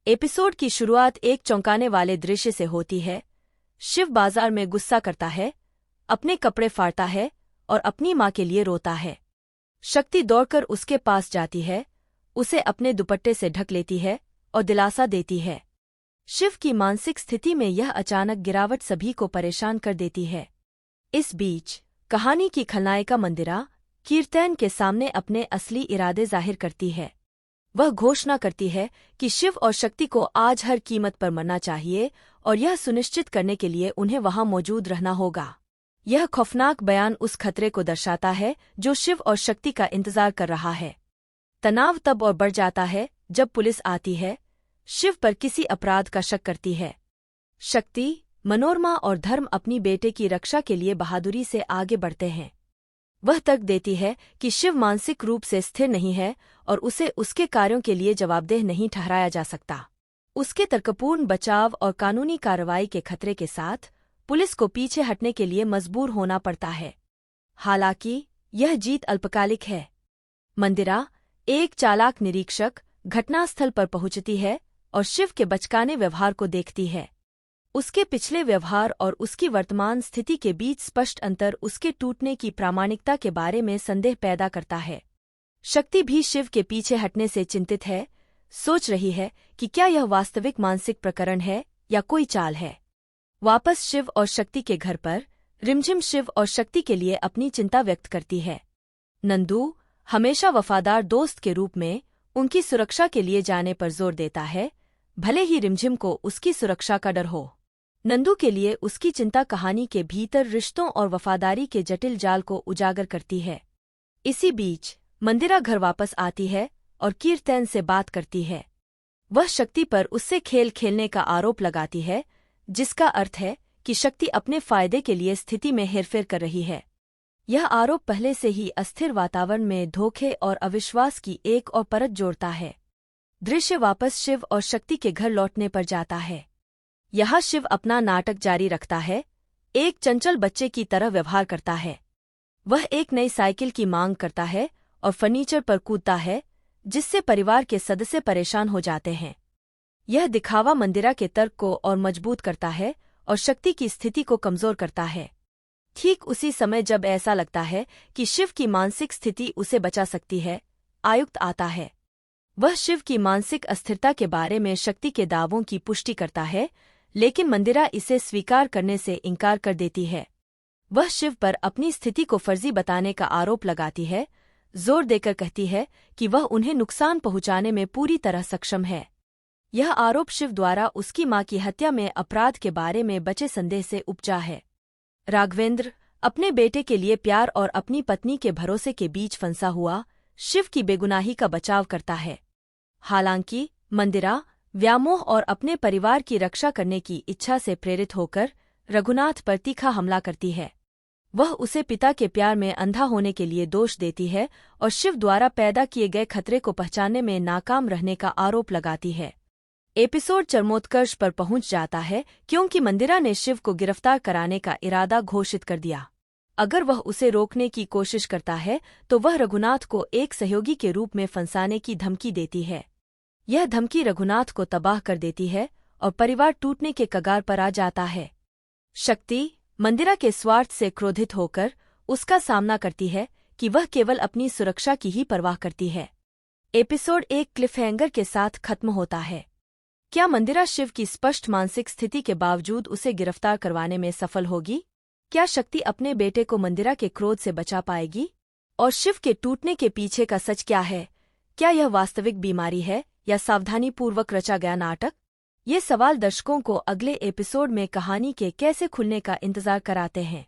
Episode की शुरुआत एक चौंकाने वाले दृश्य से होती है। शिव बाजार में गुस्सा करता है, अपने कपड़े फाड़ता है और अपनी माँ के लिए रोता है। शक्ति दौड़कर उसके पास जाती है, उसे अपने दुपट्टे से ढक लेती है और दिलासा देती है। शिव की मानसिक स्थिति में यह अचानक गिरावट सभी को परेशान कर देती है। इस बीच कहानी की खलनायिका मंदिरा कीर्तन के सामने अपने असली इरादे जाहिर करती है। वह घोषणा करती है कि शिव और शक्ति को आज हर कीमत पर मरना चाहिए और यह सुनिश्चित करने के लिए उन्हें वहां मौजूद रहना होगा। यह खौफनाक बयान उस खतरे को दर्शाता है जो शिव और शक्ति का इंतजार कर रहा है। तनाव तब और बढ़ जाता है जब पुलिस आती है, शिव पर किसी अपराध का शक करती है। शक्ति, मनोरमा और धर्म अपनी बेटे की रक्षा के लिए बहादुरी से आगे बढ़ते हैं। वह तर्क देती है कि शिव मानसिक रूप से स्थिर नहीं है और उसे उसके कार्यों के लिए जवाबदेह नहीं ठहराया जा सकता। उसके तर्कपूर्ण बचाव और कानूनी कार्रवाई के खतरे के साथ पुलिस को पीछे हटने के लिए मजबूर होना पड़ता है। हालांकि यह जीत अल्पकालिक है। मंदिरा, एक चालाक निरीक्षक, घटनास्थल पर पहुंचती है और शिव के बचकाने व्यवहार को देखती है। उसके पिछले व्यवहार और उसकी वर्तमान स्थिति के बीच स्पष्ट अंतर उसके टूटने की प्रामाणिकता के बारे में संदेह पैदा करता है। शक्ति भी शिव के पीछे हटने से चिंतित है, सोच रही है कि क्या यह वास्तविक मानसिक प्रकरण है या कोई चाल है। वापस शिव और शक्ति के घर पर रिमझिम शिव और शक्ति के लिए अपनी चिंता व्यक्त करती है। नंदू, हमेशा वफादार दोस्त के रूप में, उनकी सुरक्षा के लिए जाने पर जोर देता है, भले ही रिमझिम को उसकी सुरक्षा का डर हो। नंदू के लिए उसकी चिंता कहानी के भीतर रिश्तों और वफादारी के जटिल जाल को उजागर करती है। इसी बीच मंदिरा घर वापस आती है और कीर्तन से बात करती है। वह शक्ति पर उससे खेल खेलने का आरोप लगाती है, जिसका अर्थ है कि शक्ति अपने फायदे के लिए स्थिति में हेरफेर कर रही है। यह आरोप पहले से ही अस्थिर वातावरण में धोखे और अविश्वास की एक और परत जोड़ता है। दृश्य वापस शिव और शक्ति के घर लौटने पर जाता है। यहाँ शिव अपना नाटक जारी रखता है, एक चंचल बच्चे की तरह व्यवहार करता है। वह एक नई साइकिल की मांग करता है और फर्नीचर पर कूदता है, जिससे परिवार के सदस्य परेशान हो जाते हैं। यह दिखावा मंदिरा के तर्क को और मजबूत करता है और शक्ति की स्थिति को कमजोर करता है। ठीक उसी समय जब ऐसा लगता है कि शिव की मानसिक स्थिति उसे बचा सकती है, आयुक्त आता है। वह शिव की मानसिक अस्थिरता के बारे में शक्ति के दावों की पुष्टि करता है, लेकिन मंदिरा इसे स्वीकार करने से इनकार कर देती है। वह शिव पर अपनी स्थिति को फर्जी बताने का आरोप लगाती है, जोर देकर कहती है कि वह उन्हें नुकसान पहुंचाने में पूरी तरह सक्षम है। यह आरोप शिव द्वारा उसकी मां की हत्या में अपराध के बारे में बचे संदेह से उपजा है। राघवेंद्र, अपने बेटे के लिए प्यार और अपनी पत्नी के भरोसे के बीच फंसा हुआ, शिव की बेगुनाही का बचाव करता है। हालांकि मंदिरा व्यामोह और अपने परिवार की रक्षा करने की इच्छा से प्रेरित होकर रघुनाथ पर तीखा हमला करती है। वह उसे पिता के प्यार में अंधा होने के लिए दोष देती है और शिव द्वारा पैदा किए गए खतरे को पहचानने में नाकाम रहने का आरोप लगाती है। एपिसोड चरमोत्कर्ष पर पहुंच जाता है क्योंकि मंदिरा ने शिव को गिरफ्तार कराने का इरादा घोषित कर दिया। अगर वह उसे रोकने की कोशिश करता है तो वह रघुनाथ को एक सहयोगी के रूप में फंसाने की धमकी देती है। यह धमकी रघुनाथ को तबाह कर देती है और परिवार टूटने के कगार पर आ जाता है। शक्ति मंदिरा के स्वार्थ से क्रोधित होकर उसका सामना करती है कि वह केवल अपनी सुरक्षा की ही परवाह करती है। एपिसोड एक क्लिफहैंगर के साथ खत्म होता है। क्या मंदिरा शिव की स्पष्ट मानसिक स्थिति के बावजूद उसे गिरफ्तार करवाने में सफल होगी? क्या शक्ति अपने बेटे को मंदिरा के क्रोध से बचा पाएगी? और शिव के टूटने के पीछे का सच क्या है? क्या यह वास्तविक बीमारी है या सावधानीपूर्वक रचा गया नाटक? ये सवाल दर्शकों को अगले एपिसोड में कहानी के कैसे खुलने का इंतजार कराते हैं।